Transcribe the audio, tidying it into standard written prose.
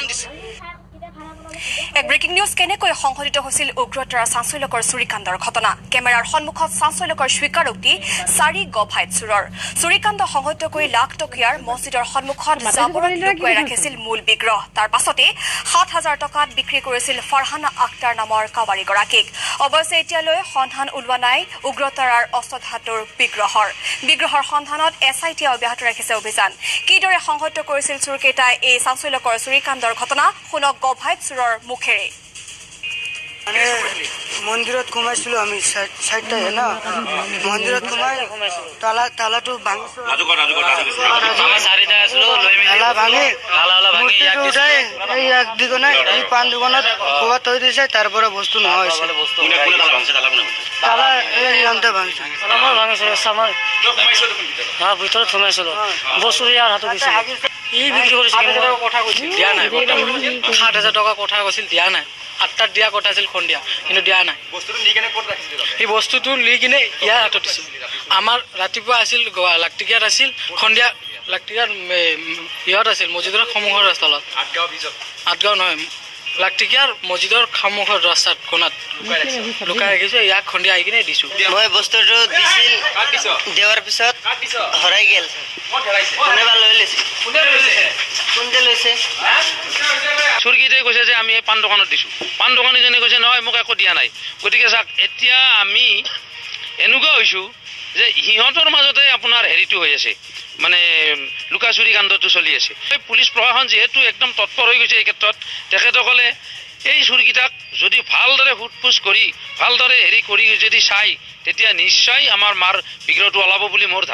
আহ্বান দিছে। এক ব্ৰেকিং নিউজ কেনেকৈ সংঘটিত হৈছিল উগ্ৰতাৰ চাঞ্চল্যকৰ চুৰিকাণ্ডৰ ঘটনা কেমেৰাৰ সন্মুখত চাঞ্চল্যকৰ স্বীকাৰোক্তি 4 গভাইত চুৰৰ চুৰিকাণ্ড সংঘটিত কৰি লাখ টকীয়াৰ মছজিদৰ সন্মুখত জাবৰত লুকুৱাই ৰাখিছিল মূল বিগ্ৰহ তাৰ পাছতে 7,000 টকাত বিক্ৰী কৰিছিল ফৰহান আক্তাৰ নামৰ কাৱাৰীগৰাকীক অৱশ্যে এতিয়ালৈ সন্ধান ওলোৱা নাই উগ্ৰতাৰ অস্ত্ৰধাতুৰ বিগ্ৰহৰ সন্ধানত SIT অব্যাহত ৰাখিছে অভিযান কিদৰে সংঘটিত কৰিছিল চুৰকেইটাই এই চাঞ্চল্যকৰ চুৰিকাণ্ডৰ ঘটনা শুনক গভাইত চুৰৰ মুখেৰে মন্দিৰত সোমাইছিলো আমি চাইডটা না মন্দিৰত সোমাই তালাটো ভাঙিছো এই এক দিগনাই এই পান দোকানত খোৱা থৈ দিছে তাৰ পৰা বস্তু নোহোৱা হৈছে তালা এই আনতে ভাঙিছে ভিতৰত সোমাইছিলো বস্তু ইয়াৰ হাতত দিছে ই বিক্ৰী কৰিছিল দিয়া নাই 7,000 টকা কথা কৈছিল দিয়া নাই 8টাত দিয়া কথা আছিল সন্ধিয়া কিন্তু দিয়া নাই এই বস্তুটো লি কিনে ইয়াৰ হাতত দিছিল আমাৰ ৰাতিপুৱা আছিল লাকটিকিয়াত আছিল সন্ধিয়া লাকটিকিয়াত ইহঁত আছিল মছজিদৰ সন্মুখৰ ৰাস্তাত আঠগাঁও নহয় লাকটিকিয়াৰ মছজিদৰ সন্মুখৰ ৰাস্তাত কোণাত লুকাই ৰাখিছে ইয়াক সন্ধিয়া আহি কিনে দিছো মই বস্তুটো দিছিল দেৱাৰ পিছত হৰাই গেল কোনে বা লৈ লৈছে কোনতে লৈছে চুৰকেইটাই কৈছে যে আমি এই পাণ দোকানত দিছো পাণ দোকানীজনে কৈছে নহয় মোক একো দিয়া নাই গতিকে চাওক এতিয়া আমি এনেকুৱা হৈছো যে সিহঁতৰ মাজতে আপোনাৰ হেৰিটো হৈ আছে মানে লুকা চুৰি কাণ্ডটো চলি আছে পুলিচ প্ৰশাসন যিহেতু একদম তৎপৰ হৈ গৈছে এই ক্ষেত্ৰত তেখেতসকলে এই চুৰকেইটাক যদি ভালদৰে সোধপোছ কৰি ভালদৰে হেৰি কৰি যদি চাই তেতিয়া নিশ্চয় আমাৰ মাৰ বিগ্ৰহটো ওলাব বুলি মোৰ